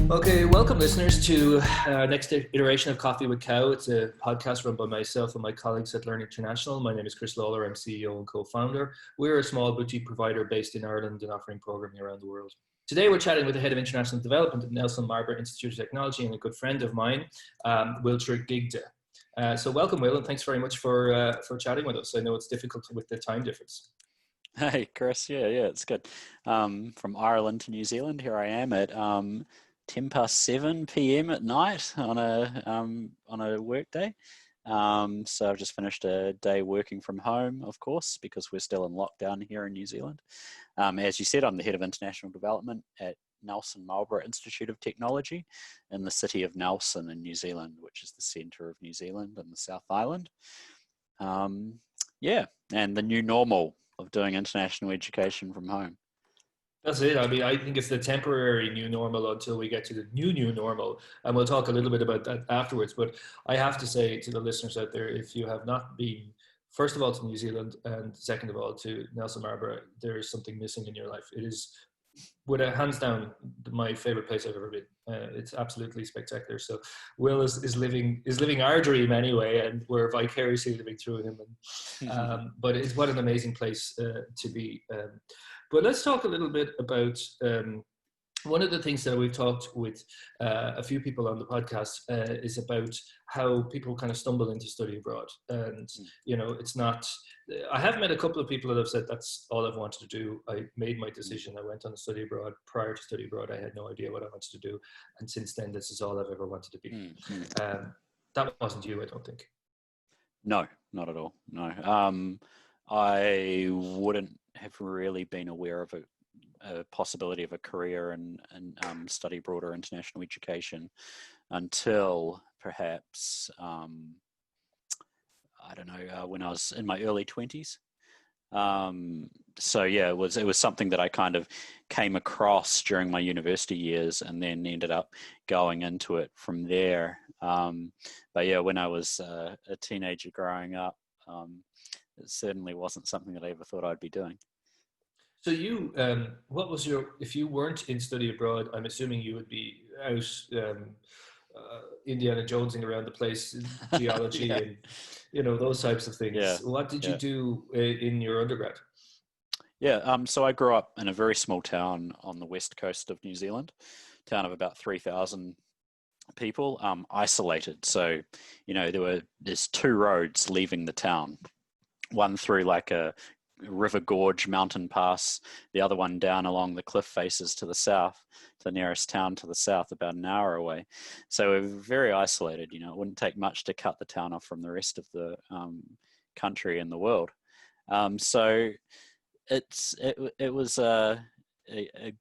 Okay, welcome listeners to next iteration of Coffee with Cow. It's a podcast run by myself and my colleagues at Learn International. My name is Chris Lawler. I'm CEO and co-founder. We're a small boutique provider based in Ireland and offering programming around the world. Today we're chatting with the Head of International Development at Marlborough Institute of Technology and a good friend of mine, Will Tregidga. So welcome, Will, and thanks very much for chatting with us. I know it's difficult with the time difference. Hey, Chris. Yeah, it's good. From Ireland to New Zealand, here I am at 7 p.m. at night on a work day. So I've just finished a day working from home, of course, because we're still in lockdown here in New Zealand. As you said, I'm the Head of International Development at Marlborough Institute of Technology in the city of Nelson in New Zealand, which is the centre of New Zealand and the South Island. And the new normal of doing international education from home. That's it. I mean, I think it's the temporary new normal until we get to the new normal. And we'll talk a little bit about that afterwards. But I have to say to the listeners out there, if you have not been, first of all, to New Zealand, and second of all, to Nelson Marlborough, there is something missing in your life. It is, with a hands down, my favorite place I've ever been. It's absolutely spectacular. So Will is living our dream anyway, and we're vicariously living through him. And, but it's what an amazing place to be. But let's talk a little bit about one of the things that we've talked with a few people on the podcast is about how people kind of stumble into study abroad. And, you know, it's not, I have met a couple of people that have said that's all I've wanted to do. I made my decision. I went on a study abroad. Prior to study abroad, I had no idea what I wanted to do. And since then, this is all I've ever wanted to be. That wasn't you, I don't think. No, not at all. No. I wouldn't have really been aware of a possibility of a career and study broader international education until perhaps, when I was in my early 20s. It was something that I kind of came across during my university years and then ended up going into it from there. When I was a teenager growing up, it certainly wasn't something that I ever thought I'd be doing. So you, what was if you weren't in study abroad, I'm assuming you would be out Indiana Jonesing around the place, geology and, you know, those types of things. Yeah. What did you do in your undergrad? So I grew up in a very small town on the west coast of New Zealand, town of about 3,000 people, isolated. So, you know, there's two roads leaving the town, one through like a river gorge mountain pass, the other one down along the cliff faces to the south, to the nearest town to the south, about an hour away. So we're very isolated. You know, it wouldn't take much to cut the town off from the rest of the country and the world. So it was a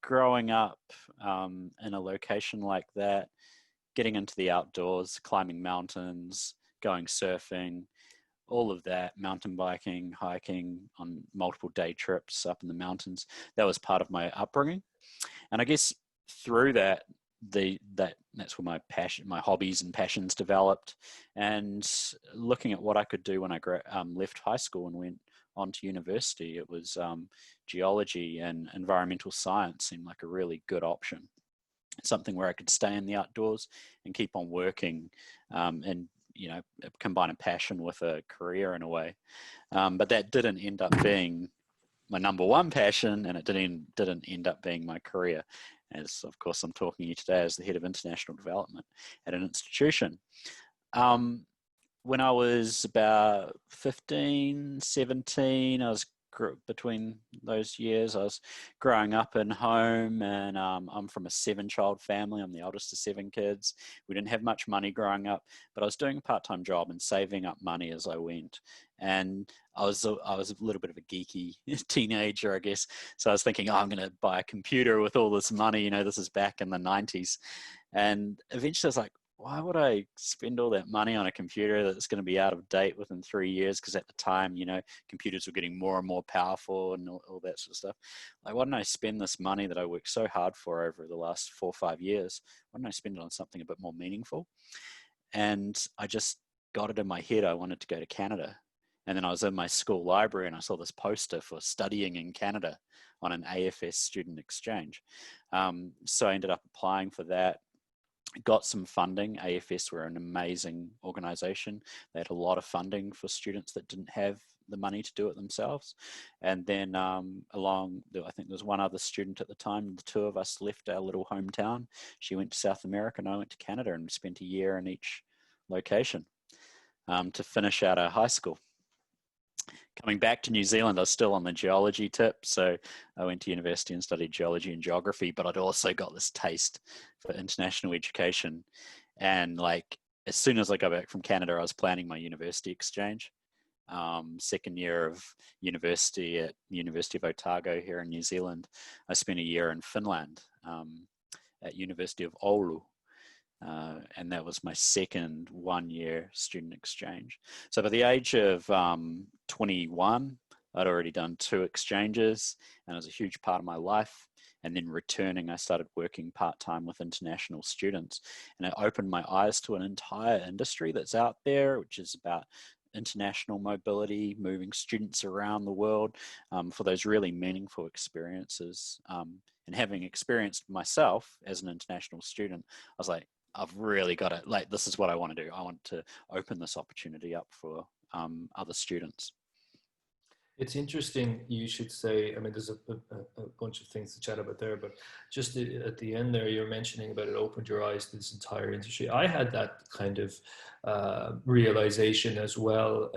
growing up in a location like that, getting into the outdoors, climbing mountains, going surfing, all of that, mountain biking, hiking on multiple day trips up in the mountains. That was part of my upbringing. And I guess through that, that's where my hobbies and passions developed. And looking at what I could do when I left high school and went on to university, it was geology and environmental science seemed like a really good option. Something where I could stay in the outdoors and keep on working and, you know, combine a passion with a career in a way. But that didn't end up being my number one passion, and it didn't end up being my career. As, of course, I'm talking to you today as the Head of International Development at an institution. When I was about 15, 17, I was between those years, I was growing up in home, and I'm from a 7-child family. I'm the oldest of 7 kids. We didn't have much money growing up, but I was doing a part-time job and saving up money as I went. And I was a little bit of a geeky teenager, I guess. So I was thinking, I'm going to buy a computer with all this money. You know, this is back in the 90s. And eventually I was like, why would I spend all that money on a computer that's going to be out of date within 3 years? Because at the time, you know, computers were getting more and more powerful and all that sort of stuff. Like, why don't I spend this money that I worked so hard for over the last 4 or 5 years? Why don't I spend it on something a bit more meaningful? And I just got it in my head I wanted to go to Canada. And then I was in my school library and I saw this poster for studying in Canada on an AFS student exchange. So I ended up applying for that. got some funding. AFS were an amazing organization. They had a lot of funding for students that didn't have the money to do it themselves. And then I think there was one other student at the time, the two of us left our little hometown. She went to South America and I went to Canada, and spent a year in each location to finish out our high school. Coming back to New Zealand, I was still on the geology tip. So I went to university and studied geology and geography, but I'd also got this taste for international education. And like, as soon as I got back from Canada, I was planning my university exchange. Second year of university at the University of Otago here in New Zealand. I spent a year in Finland at University of Oulu. And that was my second 1-year student exchange. So by the age of 21, I'd already done 2 exchanges, and it was a huge part of my life. And then returning, I started working part-time with international students, and it opened my eyes to an entire industry that's out there, which is about international mobility, moving students around the world for those really meaningful experiences. And having experienced myself as an international student, I was like, I've really got it. Like, this is what I want to do. I want to open this opportunity up for other students. It's interesting you should say, I mean, there's a bunch of things to chat about there, but just at the end there, you're mentioning about it opened your eyes to this entire industry. I had that kind of realization as well.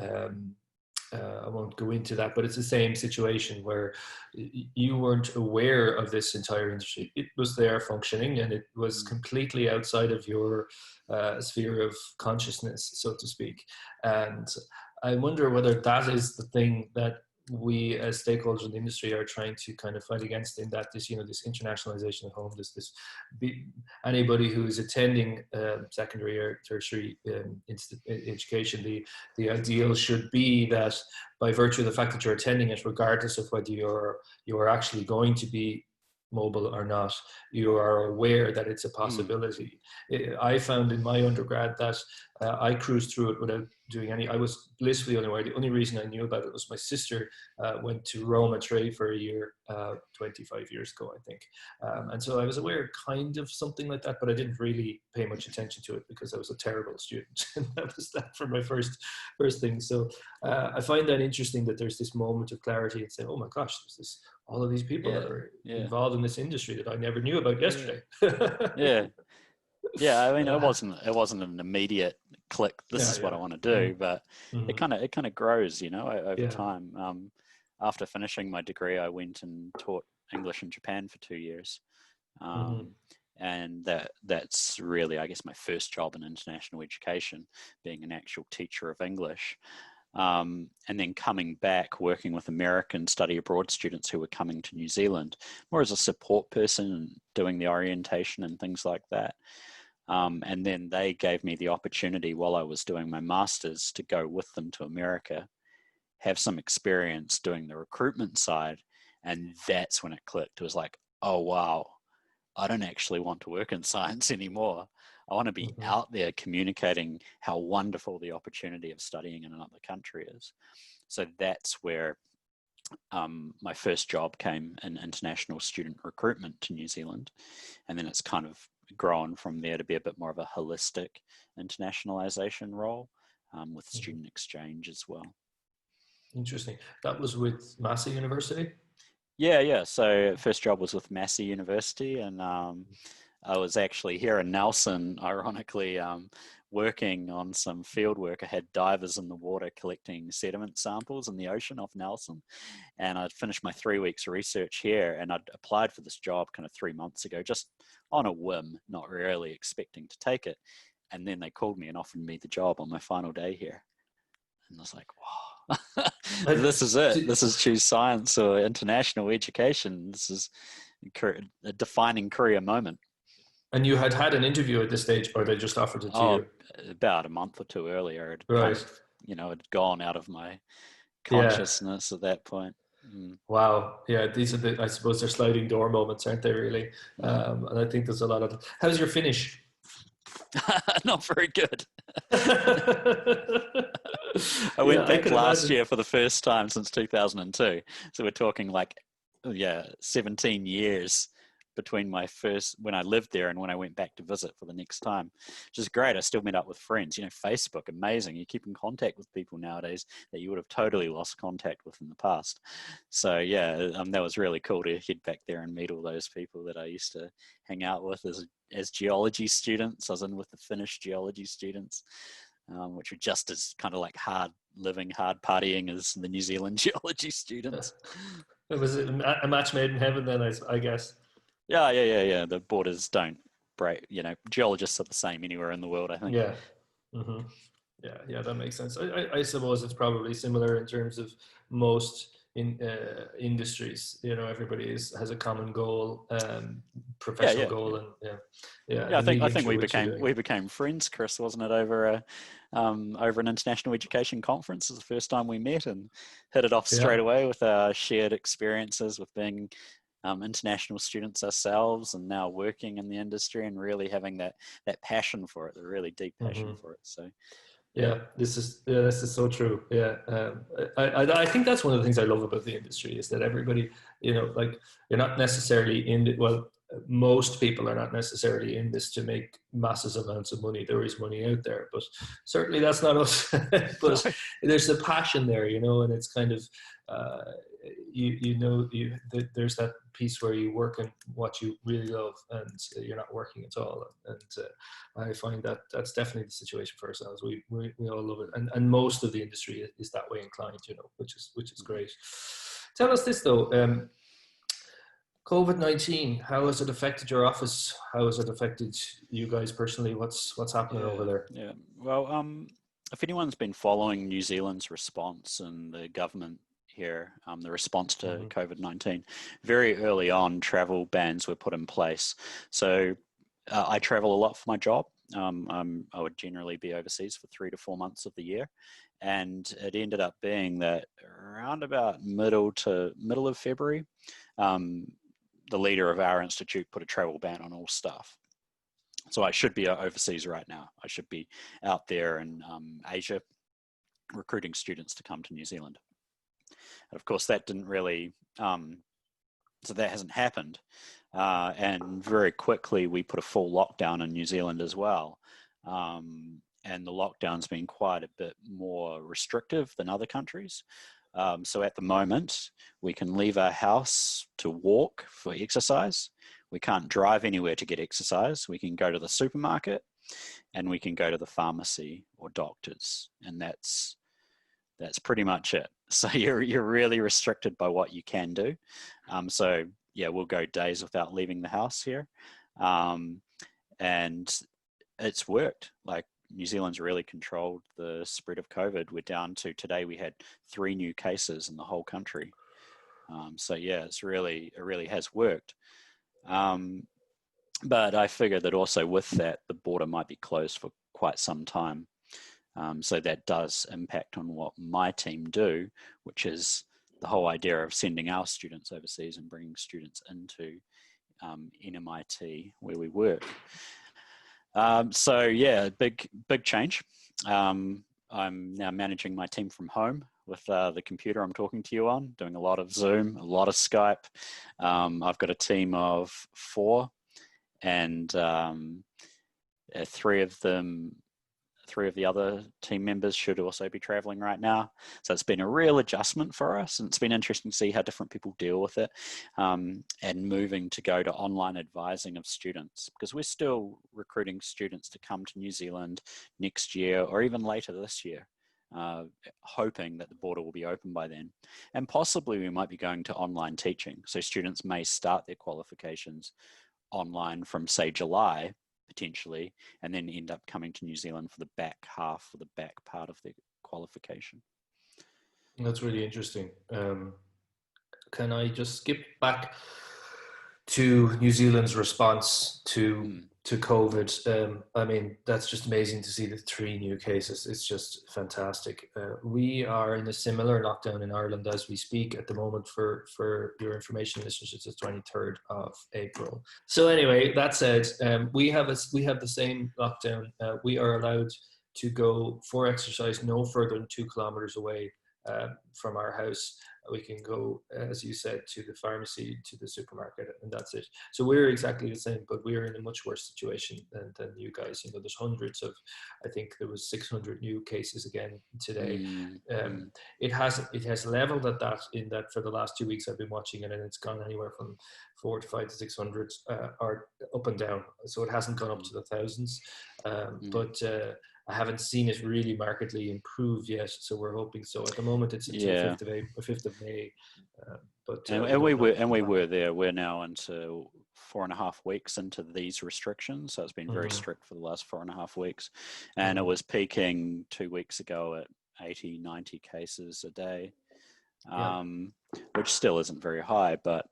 I won't go into that, but it's the same situation where you weren't aware of this entire industry. It was there functioning, and it was completely outside of your sphere of consciousness, so to speak. And I wonder whether that is the thing that we as stakeholders in the industry are trying to kind of fight against, in that this, you know, this internationalization of home, anybody who is attending secondary or tertiary education, the ideal should be that by virtue of the fact that you're attending it, regardless of whether you're actually going to be mobile or not, you are aware that it's a possibility. I found in my undergrad that I cruised through it without doing I was blissfully unaware. The only reason I knew about it was my sister went to Rome and trade for a year 25 years ago, I think. And so I was aware kind of something like that, but I didn't really pay much attention to it because I was a terrible student. And that was that for my first thing. So I find that interesting that there's this moment of clarity and say, oh my gosh, there's all of these people that are involved in this industry that I never knew about yesterday. Yeah, I mean, it wasn't an immediate click. This is what I want to do, but it kind of grows, you know, over time. After finishing my degree, I went and taught English in Japan for 2 years, and that's really, I guess, my first job in international education, being an actual teacher of English. And then coming back, working with American study abroad students who were coming to New Zealand, more as a support person and doing the orientation and things like that. And then they gave me the opportunity while I was doing my master's to go with them to America, have some experience doing the recruitment side. And that's when it clicked. It was like, oh, wow, I don't actually want to work in science anymore. I want to be out there communicating how wonderful the opportunity of studying in another country is. So that's where my first job came in international student recruitment to New Zealand. And then it's kind of grown from there to be a bit more of a holistic internationalization role with student exchange as well. Interesting. That was with Massey University? Yeah. So first job was with Massey University, and I was actually here in Nelson, ironically, working on some field work. I had divers in the water collecting sediment samples in the ocean off Nelson. And I'd finished my 3 weeks of research here, and I'd applied for this job kind of 3 months ago, just on a whim, not really expecting to take it. And then they called me and offered me the job on my final day here. And I was like, wow, this is it. This is choose science or international education. This is a defining career moment. And you had an interview at this stage, or they just offered it to you? About a month or two earlier. It had gone out of my consciousness at that point. Wow. Yeah, these are I suppose they're sliding door moments, aren't they, really? And I think there's a lot of How's your Finnish? Not very good. I went back last year for the first time since 2002. So we're talking 17 years between when I lived there and when I went back to visit for the next time, which is great. I still met up with friends. Facebook, amazing. You keep in contact with people nowadays that you would have totally lost contact with in the past. So yeah, that was really cool to head back there and meet all those people that I used to hang out with as geology students. I was in with the Finnish geology students, which were just as kind of like hard living, hard partying as the New Zealand geology students. It was a match made in heaven then, I guess. Yeah. The borders don't break. Geologists are the same anywhere in the world, I think. Yeah. Mm-hmm. Yeah, that makes sense. I suppose it's probably similar in terms of most industries. Everybody has a common goal, professional Yeah. goal, and Yeah, I the think medium through we which you're became doing we it. became friends, Chris, wasn't it? Over an international education conference. It was the first time we met and hit it off straight Yeah. away with our shared experiences with being international students ourselves, and now working in the industry and really having that passion for it, the really deep passion Mm-hmm. for it. So yeah, Yeah, this is so true. Yeah, I think that's one of the things I love about the industry is that everybody, like you're not necessarily in it. Well, most people are not necessarily in this to make massive amounts of money. There is money out there, but certainly that's not us. But there's a passion there, and it's kind of, uh, there's that piece where you work in what you really love, and you're not working at all, and I find that that's definitely the situation for ourselves. We all love it, and most of the industry is that way inclined, which is great. Tell us this though, COVID-19. How has it affected your office? How has it affected you guys personally? What's happening over there? yeah. Well, if anyone's been following New Zealand's response and the government here, the response to Mm-hmm. COVID-19, very early on, travel bans were put in place. So I travel a lot for my job. I would generally be overseas for 3 to 4 months of the year. And it ended up being that around about middle of February, the leader of our institute put a travel ban on all staff. So I should be overseas right now. I should be out there in Asia recruiting students to come to New Zealand. And of course, that didn't really, so that hasn't happened. And very quickly, we put a full lockdown in New Zealand as well. And the lockdown's been quite a bit more restrictive than other countries. So at the moment, we can leave our house to walk for exercise. We can't drive anywhere to get exercise. We can go to the supermarket and we can go to the pharmacy or doctors. And that's pretty much it. So you're really restricted by what you can do. So yeah, we'll go days without leaving the house here. And it's worked. Like New Zealand's really controlled the spread of COVID. We're down to today, we had 3 new cases in the whole country. So yeah, it really has worked. But I figure that also with that, the border might be closed for quite some time. So that does impact on what my team do, which is the whole idea of sending our students overseas and bringing students into NMIT where we work. So yeah, big change. I'm now managing my team from home with the computer I'm talking to you on, doing a lot of Zoom, a lot of Skype. I've got a team of 4, and 3 of the other team members should also be traveling right now. So it's been a real adjustment for us, and it's been interesting to see how different people deal with it, and moving to go to online advising of students, because we're still recruiting students to come to New Zealand next year or even later this year, hoping that the border will be open by then. And possibly we might be going to online teaching. So students may start their qualifications online from, say, July, potentially, and then end up coming to New Zealand for the back part of their qualification. That's really interesting. Can I just skip back to New Zealand's response to COVID? I mean, that's just amazing to see the 3 new cases. It's just fantastic. We are in a similar lockdown in Ireland as we speak at the moment. For your information, listeners, it's the 23rd of April. So anyway, that said, we have the same lockdown. We are allowed to go for exercise no further than 2 kilometers away from our house. we can go, as you said, to the pharmacy, to the supermarket, and that's it. So we're exactly the same, but we're in a much worse situation than you guys. You know, there's hundreds of, I think there was 600 new cases again today. Mm. It has leveled at that, in that for the last 2 weeks I've been watching it, and it's gone anywhere from 4 to 5 to 600 are up and down. So it hasn't gone up to the thousands, but I haven't seen it really markedly improve yet. So we're hoping so. At the moment, it's until Yeah. 5th of May. And we were there. We're now into 4.5 weeks into these restrictions, so it's been very strict for the last 4.5 weeks, and it was peaking 2 weeks ago at 80, 90 cases a day, which still isn't very high, but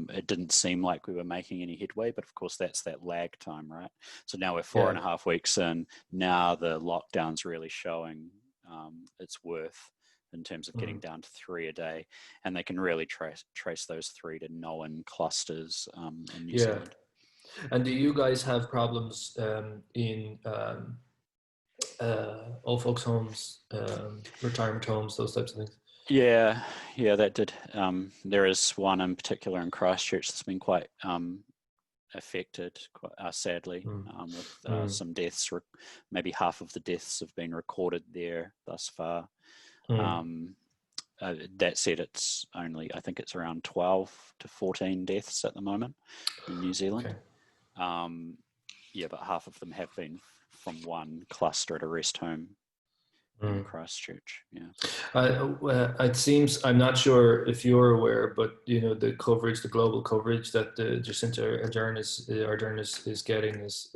it didn't seem like we were making any headway. But of course, that's that lag time, right? So now we're 4.5 weeks in. Now the lockdown's really showing its worth in terms of getting down to 3 a day, and they can really trace those 3 to known clusters in New Zealand. And do you guys have problems in old folks' homes, retirement homes, those types of things? Yeah, that did. There is one in particular in Christchurch that's been quite affected, sadly, with some deaths. Maybe half of the deaths have been recorded there thus far. That said, it's only, I think it's around 12 to 14 deaths at the moment in New Zealand. Okay. But half of them have been from one cluster at a rest home in Christchurch. It seems, I'm not sure if you're aware, but you know, the coverage, the global coverage that Jacinta Ardern is getting is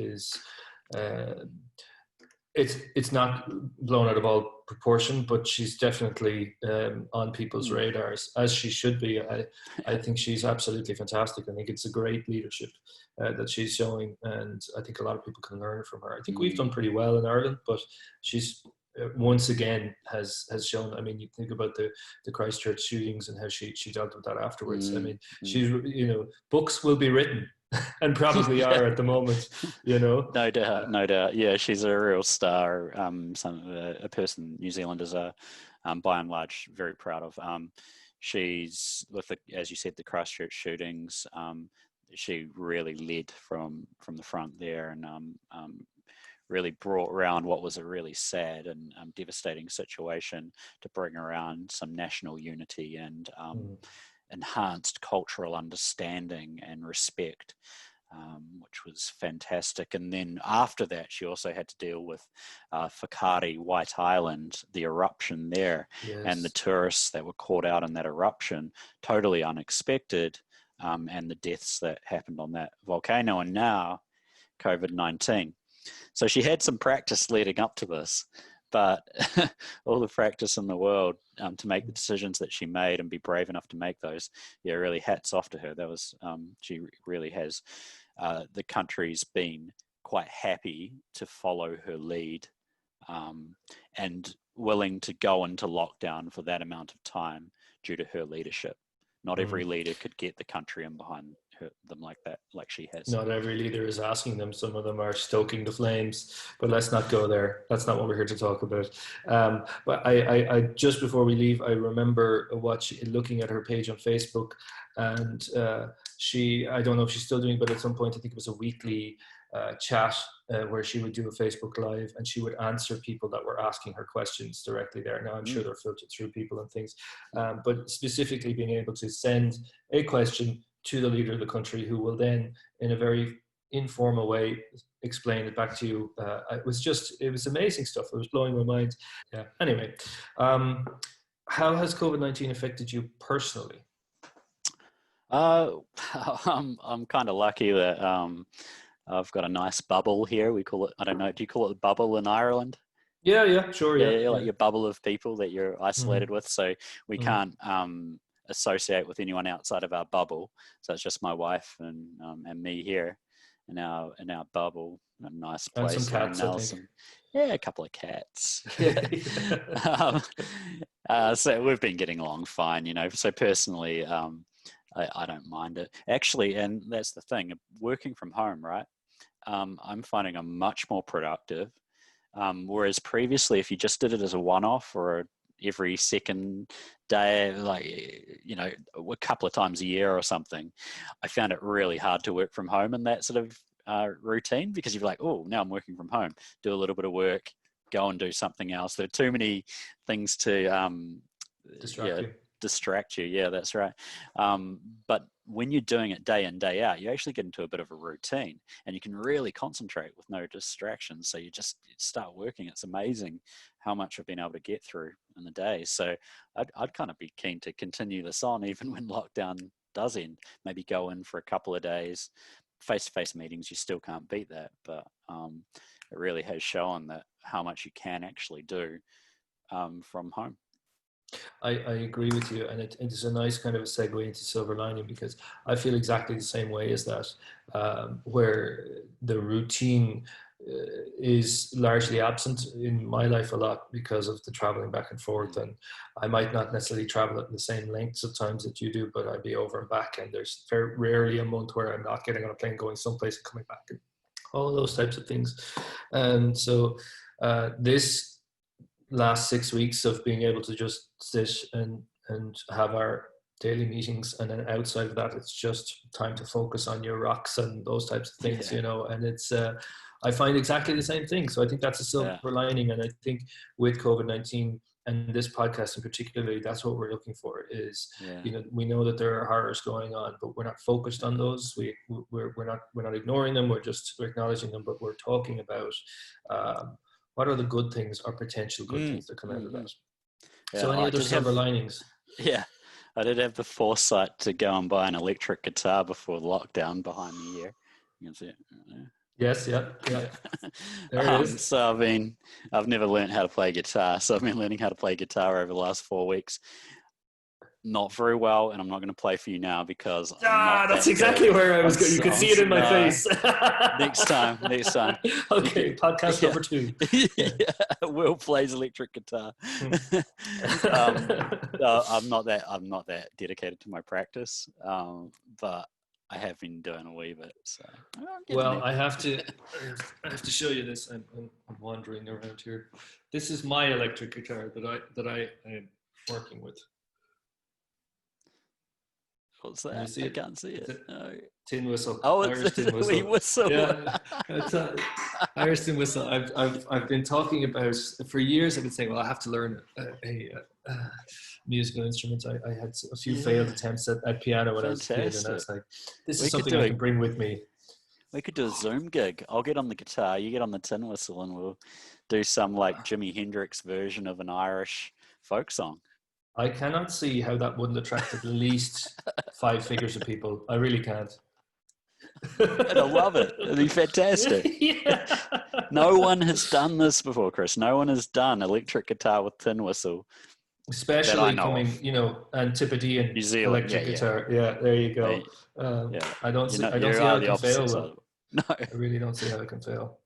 it's not blown out of all proportion, but she's definitely on people's radars, as she should be. I think she's absolutely fantastic. I think it's a great leadership that she's showing, and I think a lot of people can learn from her. I think we've done pretty well in Ireland, but she's once again has shown. I mean, you think about the Christchurch shootings and how she dealt with that afterwards. I mean, she's, you know, books will be written and probably are at the moment, you know. No doubt. Yeah, she's a real star. A person New Zealanders are, by and large, very proud of. She's with as you said, the Christchurch shootings. She really led from the front there, and really brought around what was a really sad and devastating situation to bring around some national unity and enhanced cultural understanding and respect, which was fantastic. And then after that, she also had to deal with Whakaari, White Island, the eruption there, and the tourists that were caught out in that eruption, totally unexpected, and the deaths that happened on that volcano, and now COVID-19. So she had some practice leading up to this, but all the practice in the world to make the decisions that she made and be brave enough to make those, really hats off to her. That was, she really has. The country's been quite happy to follow her lead, and willing to go into lockdown for that amount of time due to her leadership. Not every leader could get the country in behind them like that, like she has. Not every leader is asking them. Some of them are stoking the flames, but let's not go there. That's not what we're here to talk about. But I just before we leave, I remember looking at her page on Facebook, and I don't know if she's still doing, but at some point I think it was a weekly chat where she would do a Facebook Live, and she would answer people that were asking her questions directly there. Now I'm sure they're filtered through people and things, but specifically being able to send a question to the leader of the country, who will then, in a very informal way, explain it back to you. It was amazing stuff. It was blowing my mind. Yeah. Anyway, how has COVID-19 affected you personally? I'm kind of lucky that I've got a nice bubble here. We call it, I don't know, do you call it the bubble in Ireland? Yeah, sure. Yeah. Like your bubble of people that you're isolated with. So we can't associate with anyone outside of our bubble. So it's just my wife and me here in our bubble. A nice place. And some cats, I think. A couple of cats. So we've been getting along fine, you know. So personally, I don't mind it. Actually, and that's the thing, working from home, right? I'm finding I'm much more productive. Whereas previously, if you just did it as a one-off or every second day, like, you know, a couple of times a year or something, I found it really hard to work from home in that sort of routine, because you're like, oh, now I'm working from home, do a little bit of work, go and do something else. There are too many things to distract you. Yeah, that's right. But when you're doing it day in, day out, you actually get into a bit of a routine, and you can really concentrate with no distractions. So you just start working. It's amazing how much I've been able to get through in the day. So I'd kind of be keen to continue this on, even when lockdown does end. Maybe go in for a couple of days. Face-to-face meetings, you still can't beat that. But it really has shown that how much you can actually do from home. I agree with you, and it is a nice kind of a segue into silver lining, because I feel exactly the same way as that, where the routine is largely absent in my life a lot because of the traveling back and forth. And I might not necessarily travel at the same lengths of times that you do, but I'd be over and back, and there's very rarely a month where I'm not getting on a plane going someplace and coming back, and all those types of things. And so this last 6 weeks of being able to just sit and have our daily meetings, and then outside of that, it's just time to focus on your rocks and those types of things, you know. And it's I find exactly the same thing. So I think that's a silver lining, and I think with COVID-19 and this podcast in particularly, that's what we're looking for. Is you know, we know that there are horrors going on, but we're not focused on those. We're not ignoring them. We're acknowledging them, but we're talking about what are the good things or potential good things that come out of that. So any other silver linings? Yeah, I did have the foresight to go and buy an electric guitar before lockdown behind me here. You can see it. Yes, yeah. There it is. So I've never learned how to play guitar. So I've been learning how to play guitar over the last 4 weeks. Not very well, and I'm not going to play for you now because that's exactly where I was going. You could see it in my face. Next time. Okay, podcast number 2. Will plays electric guitar. I'm not that dedicated to my practice, but I have been doing a wee bit. So well, I have to show you this. I'm wandering around here. This is my electric guitar that I am working with. What's that? I can't see it. No. Tin whistle. Oh, Irish tin whistle. Whistle. Yeah, it's Irish tin whistle. I've been talking about for years. I've been saying, well, I have to learn a musical instrument. I had a few failed attempts at piano when I was a kid, and I was like, this is something I can bring with me. We could do a Zoom gig. I'll get on the guitar, you get on the tin whistle, and we'll do some like Jimi Hendrix version of an Irish folk song. I cannot see how that wouldn't attract at least 5 figures of people. I really can't. And I love it. It'd be fantastic. No one has done this before, Chris. No one has done electric guitar with tin whistle. Especially coming, you know, Antipodean New Zealand electric guitar. Yeah, there you go. I don't see how it can fail. No, I really don't see how it can fail.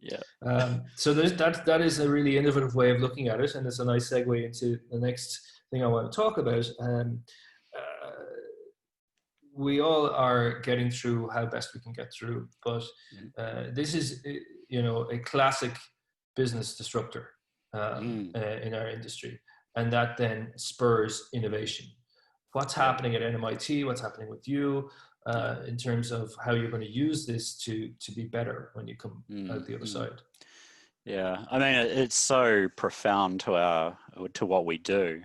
So that is a really innovative way of looking at it, and it's a nice segue into the next thing I want to talk about. We all are getting through how best we can get through, but this is, you know, a classic business disruptor in our industry, and that then spurs innovation. What's happening at NMIT? What's happening with you in terms of how you're going to use this to be better when you come out the other side? Yeah, I mean, it's so profound to what we do.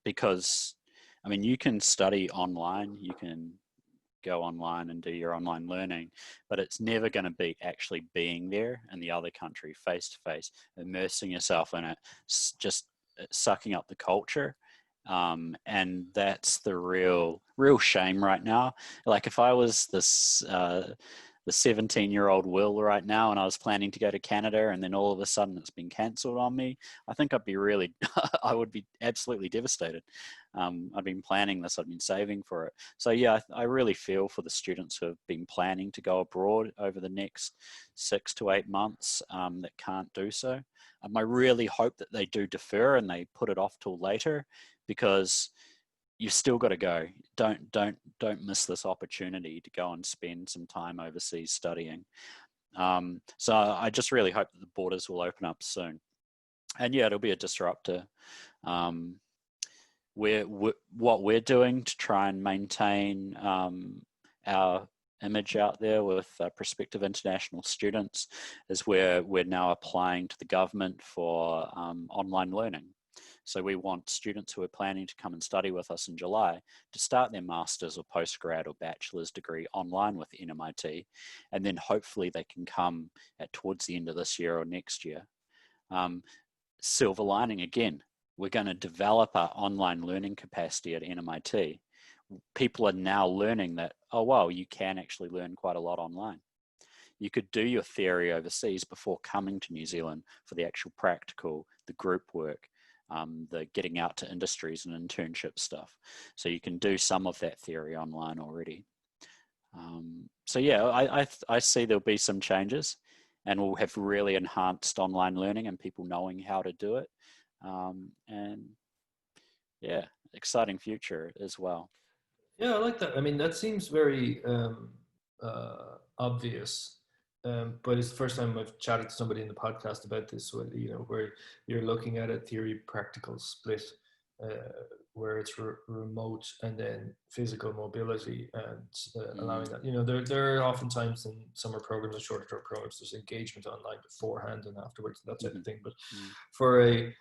Because, I mean, you can study online, you can go online and do your online learning, but it's never going to be actually being there in the other country, face to face, immersing yourself in it, just sucking up the culture. And that's the real shame right now. Like if I was the 17-year-old Will right now, and I was planning to go to Canada, and then all of a sudden it's been cancelled on me, I think I'd be I would be absolutely devastated. I've been planning this, I've been saving for it. So yeah, I really feel for the students who have been planning to go abroad over the next 6 to 8 months that can't do so. I really hope that they do defer and they put it off till later, because you've still got to go. Don't miss this opportunity to go and spend some time overseas studying. So I just really hope that the borders will open up soon. And yeah, it'll be a disruptor. Um, what we're doing to try and maintain our image out there with prospective international students is where we're now applying to the government for online learning. So we want students who are planning to come and study with us in July to start their master's or postgrad or bachelor's degree online with NMIT, and then hopefully they can come towards the end of this year or next year. Silver lining again, we're going to develop our online learning capacity at NMIT. People are now learning that, oh, wow, you can actually learn quite a lot online. You could do your theory overseas before coming to New Zealand for the actual practical, the group work, the getting out to industries and internship stuff. So you can do some of that theory online already. So yeah, I see there'll be some changes, and we'll have really enhanced online learning and people knowing how to do it. And yeah, exciting future as well. Yeah, I like that. I mean, that seems very obvious, but it's the first time I've chatted to somebody in the podcast about this. Where you're looking at a theory practical split, where it's remote and then physical mobility, and allowing that. There are oftentimes in summer programs and shorter term programs, there's engagement online beforehand and afterwards, that type of thing. But for a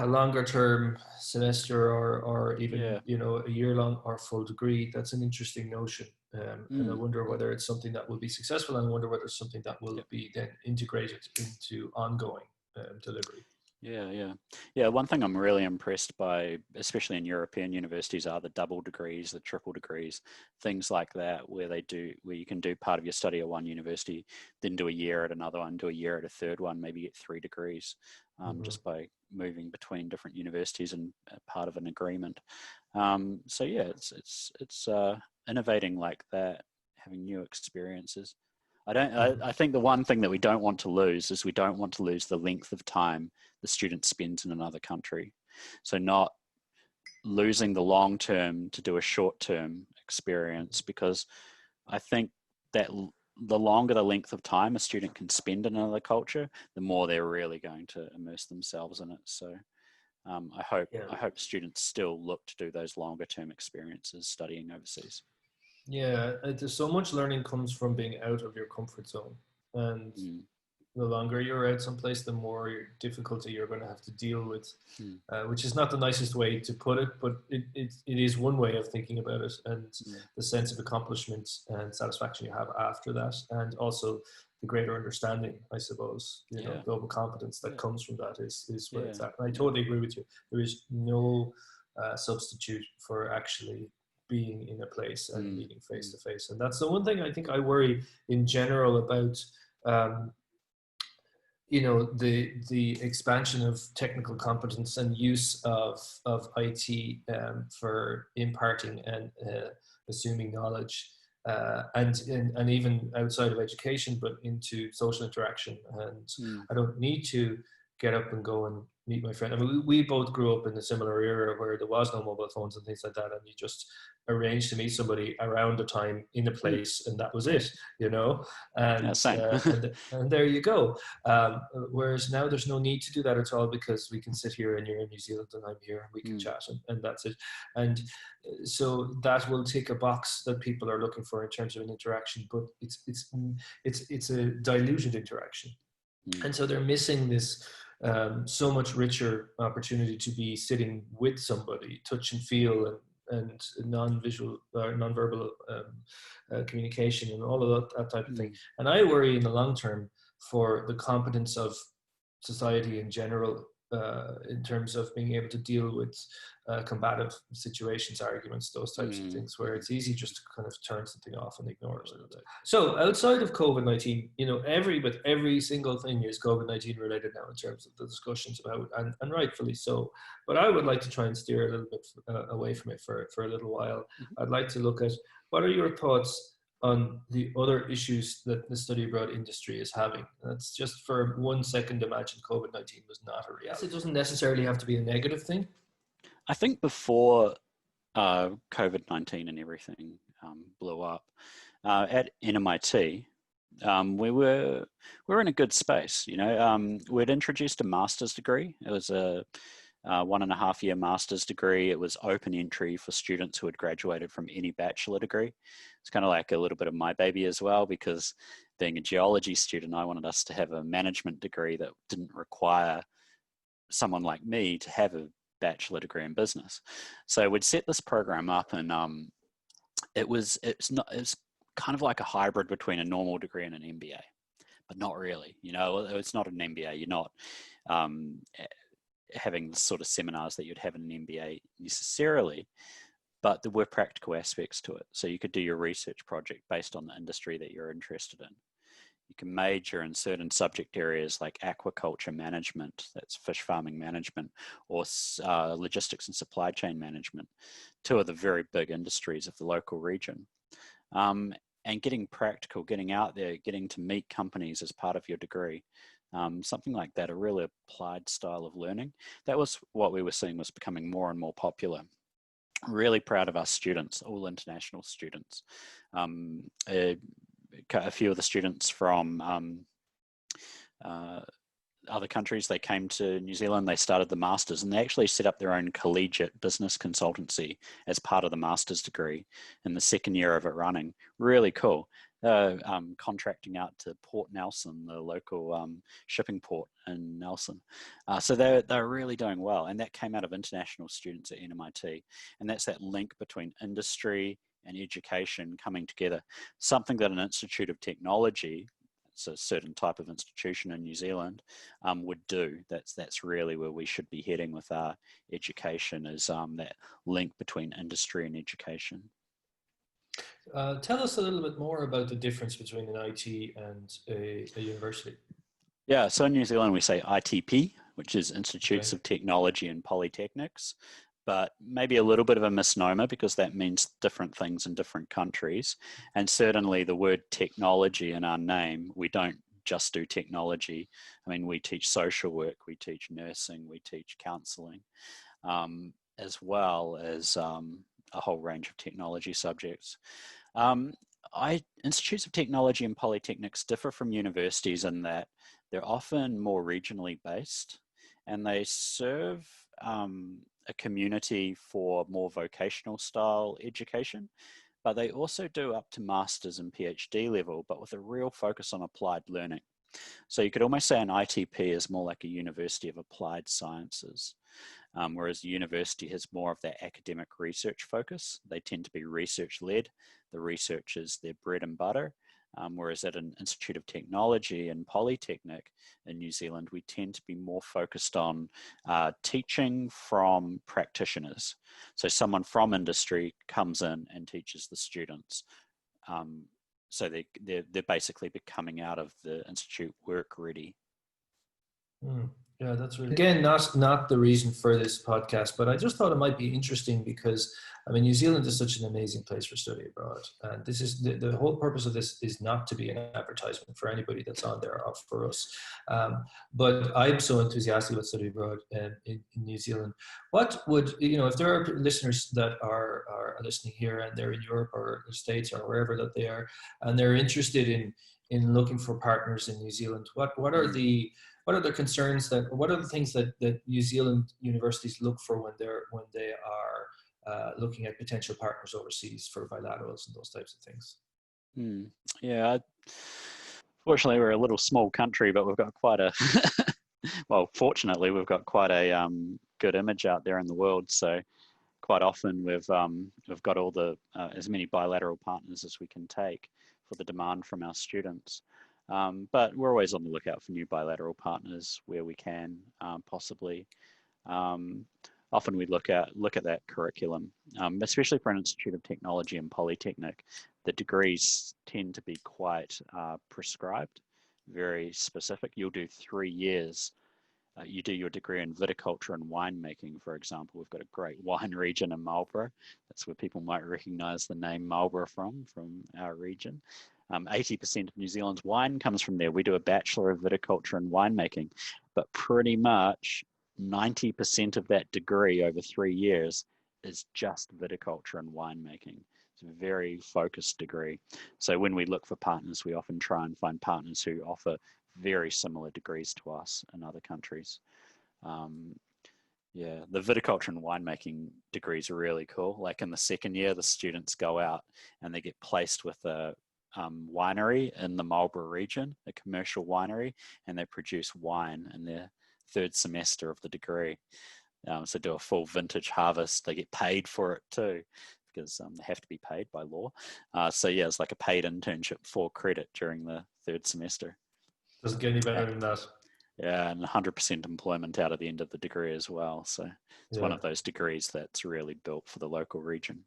longer term semester, or even a year long or full degree, that's an interesting notion, and I wonder whether it's something that will be successful, and I wonder whether it's something that will be then integrated into ongoing delivery. Yeah. One thing I'm really impressed by, especially in European universities, are the double degrees, the triple degrees, things like that, where you can do part of your study at one university, then do a year at another one, do a year at a third one, maybe get 3 degrees, just by moving between different universities and part of an agreement. So yeah, it's innovating like that, having new experiences. I think the one thing that we don't want to lose is we don't want to lose the length of time the student spends in another country. So not losing the long term to do a short term experience, because I think that the longer the length of time a student can spend in another culture, the more they're really going to immerse themselves in it. So I hope students still look to do those longer term experiences studying overseas. Yeah, there's so much learning comes from being out of your comfort zone, and the longer you're out someplace, the more difficulty you're going to have to deal with, which is not the nicest way to put it, but it is one way of thinking about it, and the sense of accomplishment and satisfaction you have after that, and also the greater understanding, I suppose, global competence that comes from that is where it's at. And I totally agree with you. There is no substitute for actually being in a place and meeting face to face. And that's the one thing I think I worry in general about, the expansion of technical competence and use of IT for imparting and assuming knowledge, and even outside of education, but into social interaction. And I don't need to get up and go and meet my friend. I mean, we both grew up in a similar era where there was no mobile phones and things like that, and you just arranged to meet somebody around a time in a place, and that was it, and and there you go. Whereas now there's no need to do that at all, because we can sit here and you're in New Zealand and I'm here, and we can chat, and that's it. And so that will tick a box that people are looking for in terms of an interaction, but it's a diluted interaction. And so they're missing this so much richer opportunity to be sitting with somebody, touch and feel, and non-visual, non-verbal communication, and all of that type of thing. And I worry in the long term for the competence of society in general, in terms of being able to deal with combative situations, arguments, those types of things, where it's easy just to kind of turn something off and ignore it. So outside of COVID-19, every single thing is COVID-19 related now in terms of the discussions about, and rightfully so. But I would like to try and steer a little bit away from it for a little while. I'd like to look at, what are your thoughts on the other issues that the study abroad industry is having? That's just for 1 second, imagine COVID-19 was not a reality. It doesn't necessarily have to be a negative thing. I think before COVID-19 and everything blew up, at NMIT, We were in a good space. We'd introduced a master's degree. It was a 1.5 year master's degree. It was open entry for students who had graduated from any bachelor degree. It's kind of like a little bit of my baby as well, because being a geology student, I wanted us to have a management degree that didn't require someone like me to have a bachelor degree in business. So we'd set this program up, and it's kind of like a hybrid between a normal degree and an MBA, but not really. It's not an MBA. You're not having the sort of seminars that you'd have in an MBA necessarily, but there were practical aspects to it. So you could do your research project based on the industry that you're interested in. You can major in certain subject areas like aquaculture management, that's fish farming management, or logistics and supply chain management, two of the very big industries of the local region. And getting practical, getting out there, getting to meet companies as part of your degree, something like that, a really applied style of learning. That was what we were seeing was becoming more and more popular. Really proud of our students, all international students. A few of the students from other countries, they came to New Zealand, they started the masters, and they actually set up their own collegiate business consultancy as part of the master's degree in the second year of it running. Really cool. Contracting out to Port Nelson, the local shipping port in Nelson. So they're really doing well, and that came out of international students at NMIT, and that's that link between industry and education coming together. Something that an Institute of Technology, it's a certain type of institution in New Zealand, would do. That's really where we should be heading with our education, is that link between industry and education. Tell us a little bit more about the difference between an IT and a university. Yeah, so in New Zealand we say ITP, which is Institutes Okay. of Technology and Polytechnics, but maybe a little bit of a misnomer because that means different things in different countries. And certainly the word technology in our name, we don't just do technology. I mean, we teach social work, we teach nursing, we teach counselling, as well as a whole range of technology subjects. Institutes of Technology and Polytechnics differ from universities in that they're often more regionally based, and they serve a community for more vocational style education, but they also do up to master's and PhD level, but with a real focus on applied learning. So you could almost say an ITP is more like a University of Applied Sciences, whereas the university has more of that academic research focus. They tend to be research led. The research is their bread and butter. Whereas at an Institute of Technology and Polytechnic in New Zealand, we tend to be more focused on teaching from practitioners. So someone from industry comes in and teaches the students. So they're basically coming out of the institute work ready. Yeah, that's really, again, not the reason for this podcast, but I just thought it might be interesting because, I mean, New Zealand is such an amazing place for study abroad. And this is the whole purpose of this is not to be an advertisement for anybody that's on there or for us. But I'm so enthusiastic about study abroad in New Zealand. What would, if there are listeners that are listening here and they're in Europe or the States or wherever that they are, and they're interested in looking for partners in New Zealand, what are the concerns what are the things that New Zealand universities look for when they are looking at potential partners overseas for bilaterals and those types of things? Yeah, fortunately we're a little small country, but we've got quite a, well, fortunately we've got quite a good image out there in the world. So quite often we've got all the as many bilateral partners as we can take for the demand from our students. But we're always on the lookout for new bilateral partners where we can, possibly. Often we look at that curriculum, especially for an Institute of Technology and Polytechnic. The degrees tend to be quite prescribed, very specific. You'll do 3 years. You do your degree in viticulture and winemaking, for example. We've got a great wine region in Marlborough. That's where people might recognize the name Marlborough from our region. 80% of New Zealand's wine comes from there. We do a Bachelor of Viticulture and Winemaking, but pretty much 90% of that degree over 3 years is just viticulture and winemaking. It's a very focused degree. So when we look for partners, we often try and find partners who offer very similar degrees to us in other countries. Yeah, the viticulture and winemaking degrees are really cool. Like in the second year, the students go out and they get placed with a winery in the Marlborough region, a commercial winery, and they produce wine in their third semester of the degree. So do a full vintage harvest. They get paid for it too, because they have to be paid by law. So yeah, it's like a paid internship for credit during the third semester. Doesn't get any better than that. Yeah, and 100% employment out of the end of the degree as well. So it's one Yeah. of those degrees that's really built for the local region.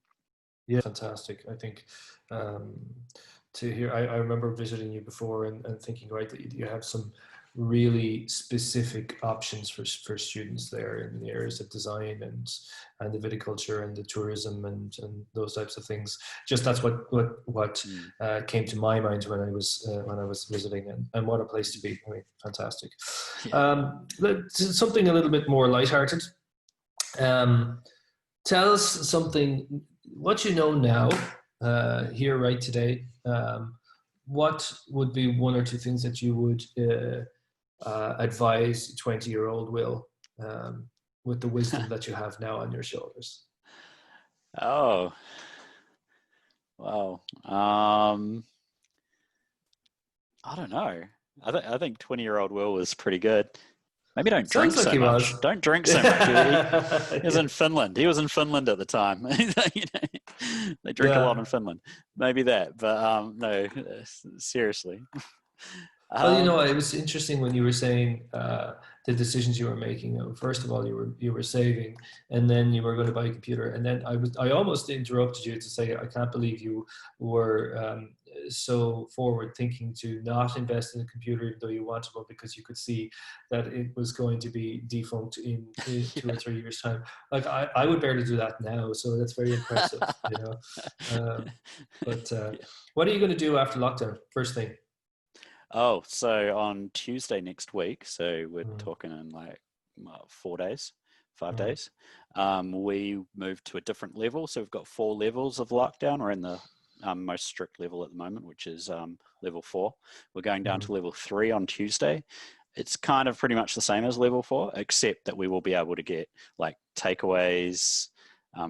Yeah, fantastic. I think to hear, I remember visiting you before and thinking, right, that you have some really specific options for students there in the areas of design and the viticulture and the tourism and those types of things. Just that's what came to my mind when I was visiting, and what a place to be. I mean, fantastic. Yeah. Something a little bit more lighthearted. Tell us something, what you know now, here right today. What would be one or two things that you would advise 20-year-old Will, with the wisdom that you have now on your shoulders? Oh, wow. I don't know. I think 20-year-old Will was pretty good. Maybe don't drink Sounds like so he much. was. Don't drink so much. He was in Finland. He was in Finland at the time. You know, they drink a lot Yeah. in Finland. Maybe that, but no, seriously. Well, you know, it was interesting when you were saying the decisions you were making. First of all, you were saving, and then you were going to buy a computer, and then I almost interrupted you to say I can't believe you were so forward thinking to not invest in a computer even though you wanted one, because you could see that it was going to be defunct in 2 or 3 years time. Like I would barely do that now, so that's very impressive, you know. But Yeah. what are you going to do after lockdown? First thing. Oh, so on Tuesday next week, so we're Mm, talking in like 4 days, five mm, days, we moved to a different level. So we've got 4 levels of lockdown. We're in the most strict level at the moment, which is level 4. We're going down mm. to level 3 on Tuesday. It's kind of pretty much the same as level 4, except that we will be able to get like takeaways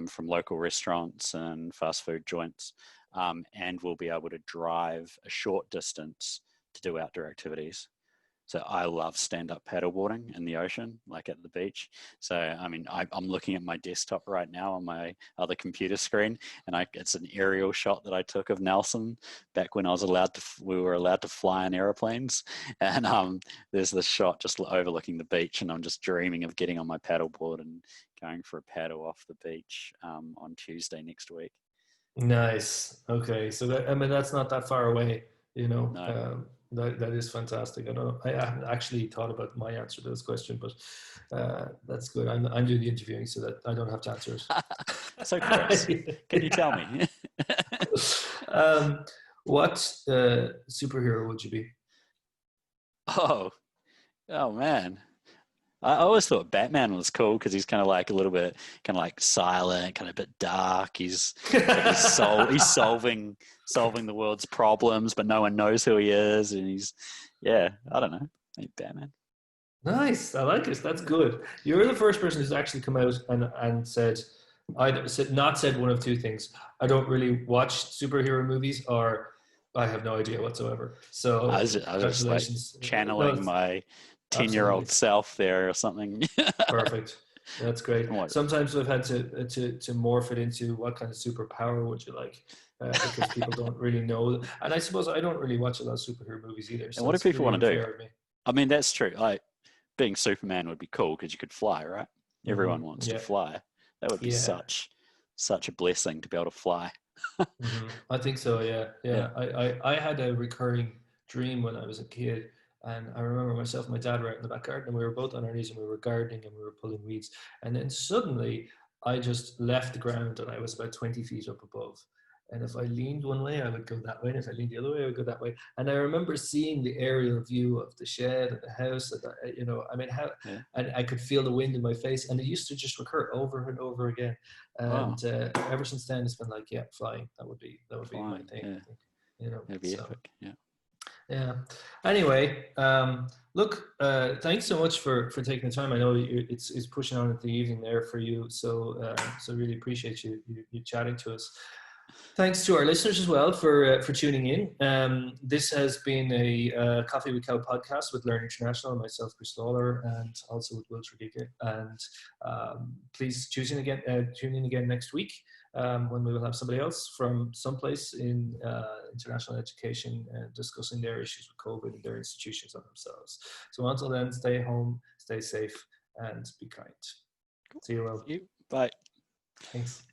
from local restaurants and fast food joints, and we'll be able to drive a short distance to do outdoor activities. So I love stand-up paddleboarding in the ocean, like at the beach. So, I mean, I'm looking at my desktop right now on my other computer screen, and it's an aerial shot that I took of Nelson back when we were allowed to fly in airplanes. And there's this shot just overlooking the beach, and I'm just dreaming of getting on my paddleboard and going for a paddle off the beach on Tuesday next week. Nice. Okay, so I mean that's not that far away, you know. No. That is fantastic. I don't know. I haven't actually thought about my answer to this question, but that's good. I'm doing the interviewing so that I don't have to answer So, Chris, can you tell it. me? What superhero would you be? Oh, oh man. I always thought Batman was cool because he's kind of like a little bit, kind of like silent, kind of a bit dark. He's got his soul. He's solving the world's problems, but no one knows who he is. And yeah, I don't know, maybe Batman. Nice. I like it. That's good. You're the first person who's actually come out and said, not said one of two things. I don't really watch superhero movies, or I have no idea whatsoever. I So was, I was just like congratulations. No, channeling my 10-year-old absolutely. self there or something. Perfect. That's great. What? Sometimes we've had to morph it into what kind of superpower would you like, because people don't really know. And I suppose I don't really watch a lot of superhero movies either, And so what do it's people really want to do? unfair of me. I mean, that's true. Like being Superman would be cool because you could fly, right? Everyone wants to Yeah, fly. That would be yeah. such a blessing to be able to fly. I think so. Yeah, Yeah. yeah. I had a recurring dream when I was a kid, and I remember myself and my dad were out in the back garden, and we were both on our knees, and we were gardening, and we were pulling weeds, and then suddenly I just left the ground, and I was about 20 feet up above. And if I leaned one way, I would go that way. And if I leaned the other way, I would go that way. And I remember seeing the aerial view of the shed and the house. And you know, I mean, how, Yeah. and I could feel the wind in my face. And it used to just recur over and over again. Wow. And ever since then, it's been like, yeah, flying. That would be my Flying. thing, Yeah. I think. You know, That'd be so. epic. Yeah. Yeah. Anyway, look, thanks so much for taking the time. I know it's pushing on at the evening there for you, so so really appreciate you chatting to us. Thanks to our listeners as well for tuning in. This has been a Coffee with Cow podcast with Learn International, myself, Chris Lawler, and also with Will Tregidga. And please tune in again next week when we will have somebody else from someplace in international education discussing their issues with COVID and their institutions on themselves. So until then, stay home, stay safe, and be kind. Cool. See you, Will. See you. Bye. Thanks.